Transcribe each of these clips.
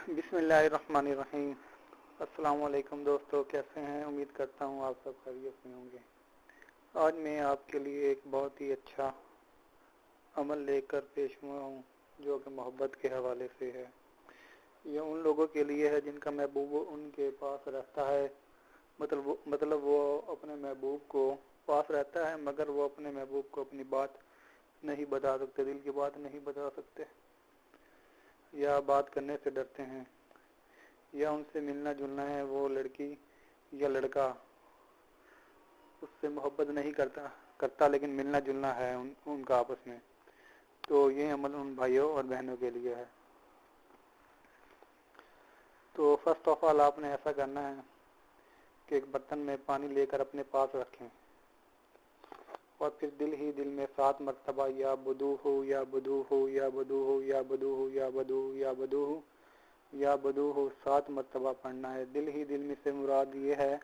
بسم اللہ الرحمن الرحیم۔ السلام علیکم دوستو، کیسے ہیں؟ امید کرتا ہوں آپ سب خیریت میں ہوں گے۔ آج میں آپ کے لیے ایک بہت ہی اچھا عمل لے کر پیش ہوا ہوں جو کہ محبت کے حوالے سے ہے۔ یہ ان لوگوں کے لیے ہے جن کا محبوب ان کے پاس رہتا ہے، مطلب وہ اپنے محبوب کو پاس رہتا ہے مگر وہ اپنے محبوب کو اپنی بات نہیں بتا سکتے، دل کی بات نہیں بتا سکتے، یا بات کرنے سے ڈرتے ہیں، یا ان سے ملنا جلنا ہے۔ وہ لڑکی یا لڑکا اس سے محبت نہیں کرتا لیکن ملنا جلنا ہے ان کا آپس میں، تو یہ عمل ان بھائیوں اور بہنوں کے لیے ہے۔ تو فرسٹ آف آل آپ نے ایسا کرنا ہے کہ ایک برتن میں پانی لے کر اپنے پاس رکھیں اور پھر دل ہی دل میں 7 مرتبہ یا بدو ہو یا بدو ہو یا بدو ہو یا بدو ہو یا بدو ہو یا بدو ہو یا بدو ہو 7 مرتبہ پڑھنا ہے۔ دل ہی دل میں سے مراد یہ ہے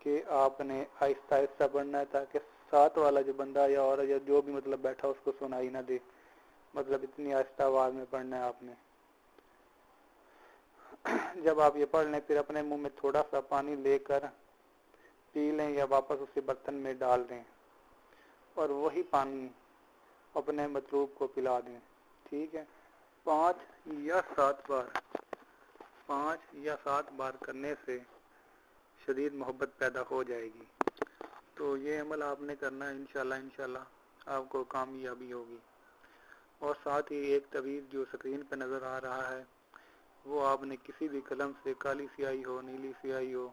کہ آپ نے آہستہ آہستہ پڑھنا ہے تاکہ ساتھ والا جو بندہ یا عورت یا جو بھی بیٹھا اس کو سنائی نہ دے، اتنی آہستہ آواز میں پڑھنا ہے آپ نے۔ جب آپ یہ پڑھ لیں پھر اپنے منہ میں تھوڑا سا پانی لے کر پی لیں یا واپس اسی برتن میں ڈال دیں اور وہی پانی اپنے مطلوب کو پلا دیں، ٹھیک ہے؟ 5 یا 7 بار کرنے سے شدید محبت پیدا ہو جائے گی۔ تو یہ عمل آپ نے کرنا ہے، انشاءاللہ آپ کو کامیابی ہوگی۔ اور ساتھ ہی ایک تعویذ جو اسکرین پہ نظر آ رہا ہے وہ آپ نے کسی بھی قلم سے، کالی سیاہی ہو، نیلی سیاہی ہو،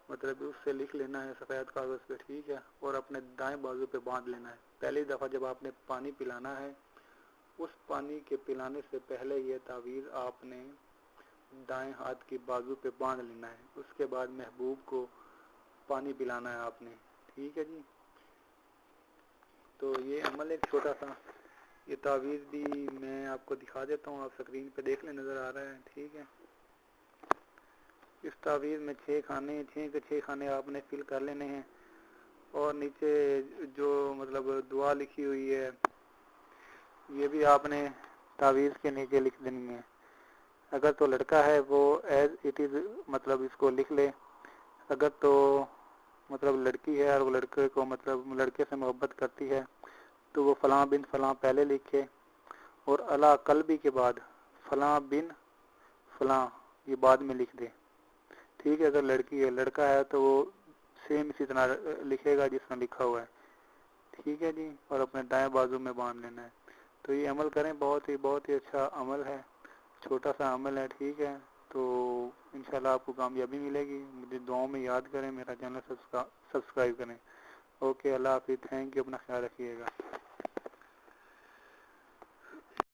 اس سے لکھ لینا ہے سفید کاغذ پہ، ٹھیک ہے؟ اور اپنے دائیں بازو پہ باندھ لینا ہے۔ پہلی دفعہ جب آپ نے پانی پلانا ہے، اس پانی کے پلانے سے پہلے یہ تعویذ آپ نے دائیں ہاتھ کی بازو پہ باندھ لینا ہے۔ اس کے بعد محبوب کو پانی پلانا ہے آپ نے، ٹھیک ہے جی؟ تو یہ عمل ایک چھوٹا سا، یہ تعویذ بھی میں آپ کو دکھا دیتا ہوں، آپ اسکرین پہ دیکھ لیں، نظر آ رہا ہے، ٹھیک ہے؟ اس تعویذ میں 6 خانے آپ نے فل کر لینے ہیں، اور نیچے جو دعا لکھی ہوئی ہے یہ بھی آپ نے تعویذ کے نیچے لکھ دینی ہے۔ اگر تو لڑکا ہے وہ ایز اٹ از اس کو لکھ لے، اگر تو لڑکی ہے اور وہ لڑکے کو لڑکے سے محبت کرتی ہے تو وہ فلاں بن فلاں پہلے لکھے اور علی قلبی کے بعد فلاں بن فلاں یہ بعد میں لکھ دے، ٹھیک ہے؟ اگر لڑکی ہے، لڑکا ہے تو وہ سیم اسی طرح لکھے گا جس میں لکھا ہوا ہے، ٹھیک ہے جی؟ اور اپنے دائیں بازو میں باندھ لینا ہے۔ تو یہ عمل کریں، بہت ہی اچھا عمل ہے، چھوٹا سا عمل ہے، ٹھیک ہے؟ تو انشاءاللہ آپ کو کامیابی ملے گی۔ مجھے دعاؤں میں یاد کریں، میرا چینل سبسکرائب کریں۔ اوکے، اللہ حافظ، تھینک یو، اپنا خیال رکھیے گا۔